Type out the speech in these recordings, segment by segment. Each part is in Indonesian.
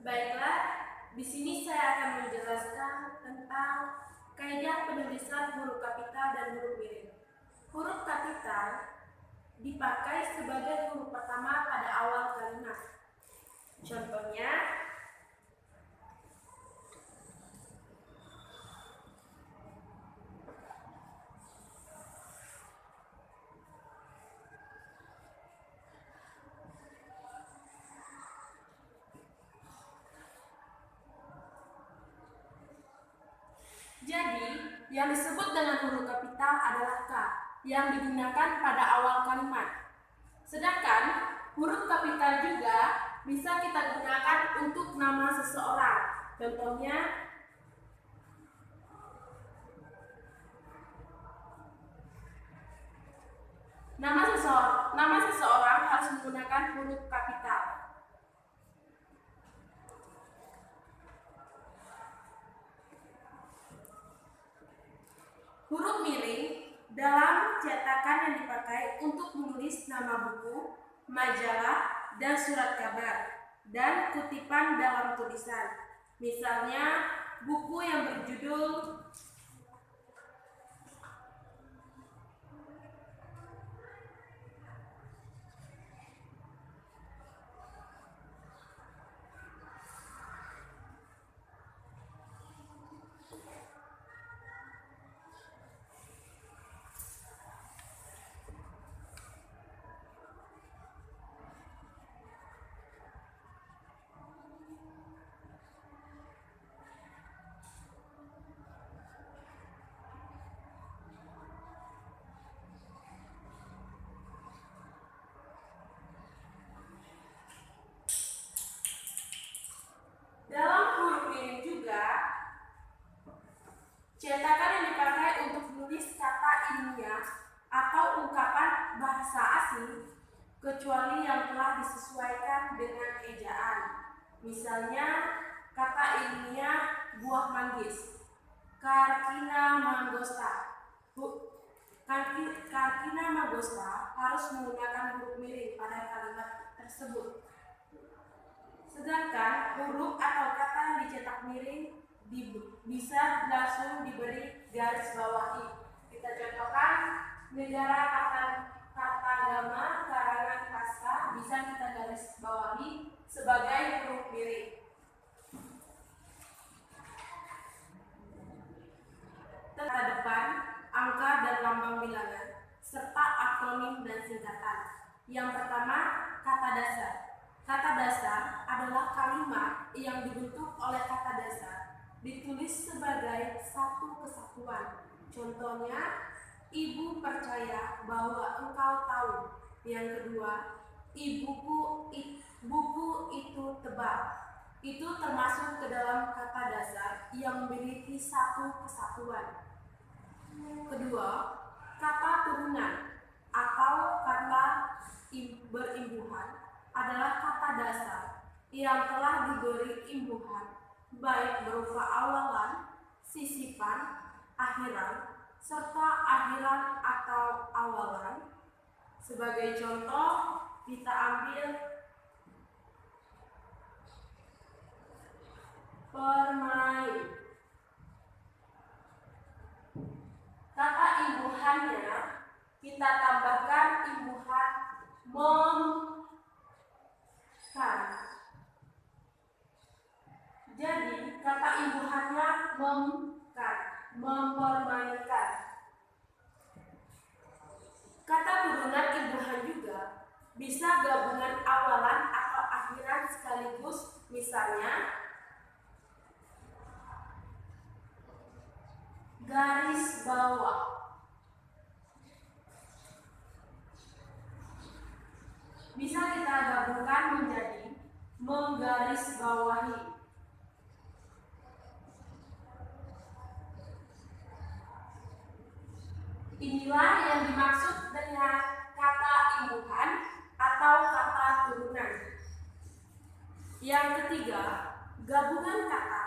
Baiklah, di sini saya akan menjelaskan tentang kaidah penulisan huruf kapital dan huruf miring. Huruf kapital dipakai sebagai huruf pertama pada awal kalimat. Contohnya, jadi, yang disebut dengan huruf kapital adalah K yang digunakan pada awal kalimat. Sedangkan huruf kapital juga bisa kita gunakan untuk nama seseorang. Contohnya, nama seseorang harus menggunakan huruf kapital. Huruf miring dalam cetakan yang dipakai untuk menulis nama buku, majalah, dan surat kabar, dan kutipan dalam tulisan. Misalnya, buku yang berjudul cetakan yang dipakai untuk menulis kata ilmiah atau ungkapan bahasa asing kecuali yang telah disesuaikan dengan ejaan. Misalnya, kata ilmiah buah manggis, Carcina mangosta. Carcina mangosta harus menggunakan huruf miring pada kalimat tersebut. Sedangkan huruf atau kata yang dicetak miring bisa langsung diberi garis bawahi. Kita contohkan, negara Kartagama karangan Kasta bisa kita garis bawahi sebagai huruf miring. Kata depan, angka dan lambang bilangan, serta akronim dan singkatan. Yang pertama, kata dasar. Kata dasar adalah kalimat yang dibentuk oleh kata dasar ditulis sebagai satu kesatuan. Contohnya, ibu percaya bahwa engkau tahu. Yang kedua, buku itu tebal. Itu termasuk ke dalam kata dasar yang memiliki satu kesatuan. Kedua, kata turunan atau kata berimbuhan adalah kata dasar yang telah diberi imbuhan baik berupa awalan, sisipan, akhiran, serta akhiran atau awalan. Sebagai contoh, kita ambil permai. Kata imbuhannya kita tambahkan imbuhan kan. Jadi kata imbuhannya mempermainkan. Kata turunan imbuhan juga bisa gabungan awalan atau akhiran sekaligus. Misalnya, garis bawah. Bisa kita gabungkan menjadi menggarisbawahi. Inilah yang dimaksud dengan kata imbuhan atau kata turunan. Yang ketiga, gabungan kata.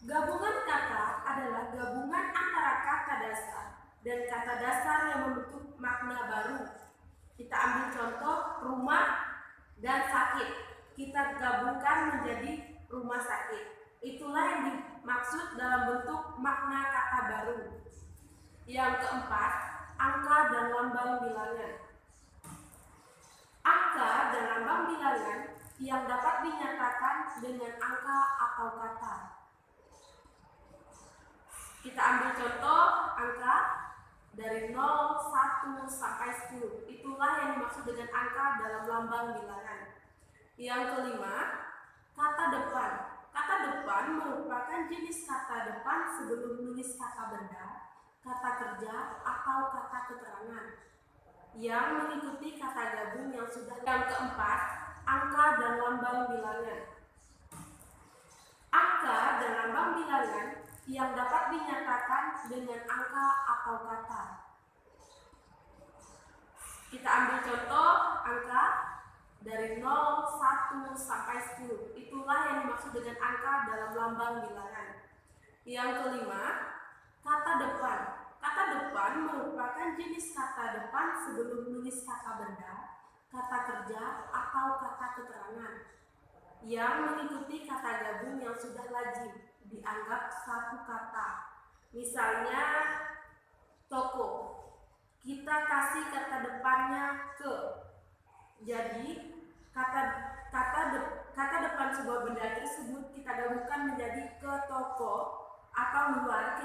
Gabungan kata adalah gabungan antara kata dasar dan kata dasar yang membentuk makna baru. Kita ambil contoh rumah dan sakit. Kita gabungkan menjadi rumah sakit. Itulah yang dimaksud dalam bentuk makna kata baru. Yang keempat, angka dan lambang bilangan. Angka dan lambang bilangan yang dapat dinyatakan dengan angka atau kata. Kita ambil contoh angka dari 0, 1, sampai 10. Itulah yang dimaksud dengan angka dalam lambang bilangan. Yang kelima, kata depan. Kata depan merupakan jenis kata depan sebelum menulis kata benda, kata kerja, atau kata keterangan yang mengikuti kata gabung yang sudah. Yang keempat, angka dan lambang bilangan. Angka dan lambang bilangan yang dapat dinyatakan dengan angka atau kata. Kita ambil contoh angka dari 0, 1, sampai 10. Itulah yang dimaksud dengan angka dalam lambang bilangan. Yang kelima, kata depan. Kata depan merupakan jenis kata depan sebelum menulis kata benda, kata kerja, atau kata keterangan yang mengikuti kata gabung yang sudah lazim dianggap satu kata. Misalnya toko, kita kasih kata depannya ke. Jadi kata depan sebuah benda tersebut kita gabungkan menjadi ke toko, atau luar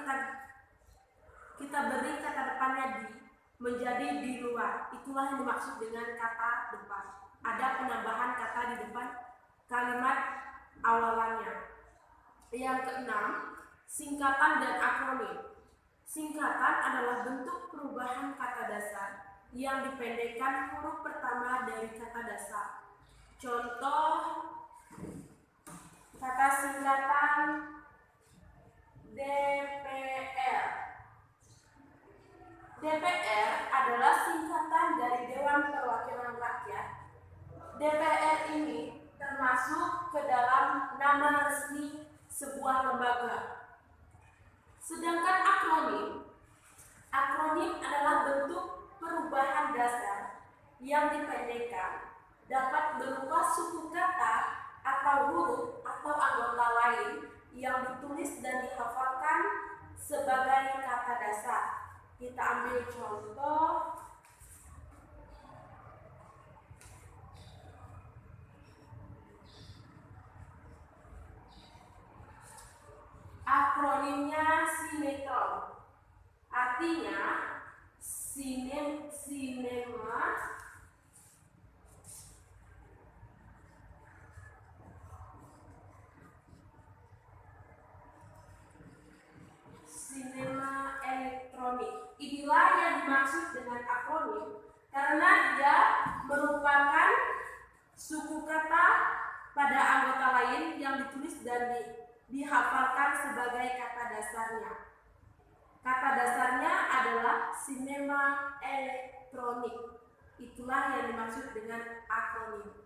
kita beri kata depannya di menjadi di luar. Itulah yang dimaksud dengan kata depan. Ada penambahan kata di depan kalimat awalannya. Yang keenam, singkatan dan akronim. Singkatan adalah bentuk perubahan kata dasar yang dipendekkan huruf pertama dari kata dasar. Contoh kata singkatan DPR. DPR adalah singkatan dari Dewan Perwakilan Rakyat. DPR ini termasuk ke dalam nama resmi sebuah lembaga. Sedangkan akronim adalah bentuk perubahan dasar yang dipendekkan, dapat berupa suku kata atau huruf atau anggota lain yang ditulis dan dihafalkan sebagai kata dasar. Kita ambil contoh akronimnya sinetron. Artinya sinema elektronik. Inilah yang dimaksud dengan akronim karena dia merupakan suku kata pada anggota lain yang ditulis dan dihafalkan sebagai kata dasarnya. Kata dasarnya adalah sinema elektronik. Itulah yang dimaksud dengan akronim.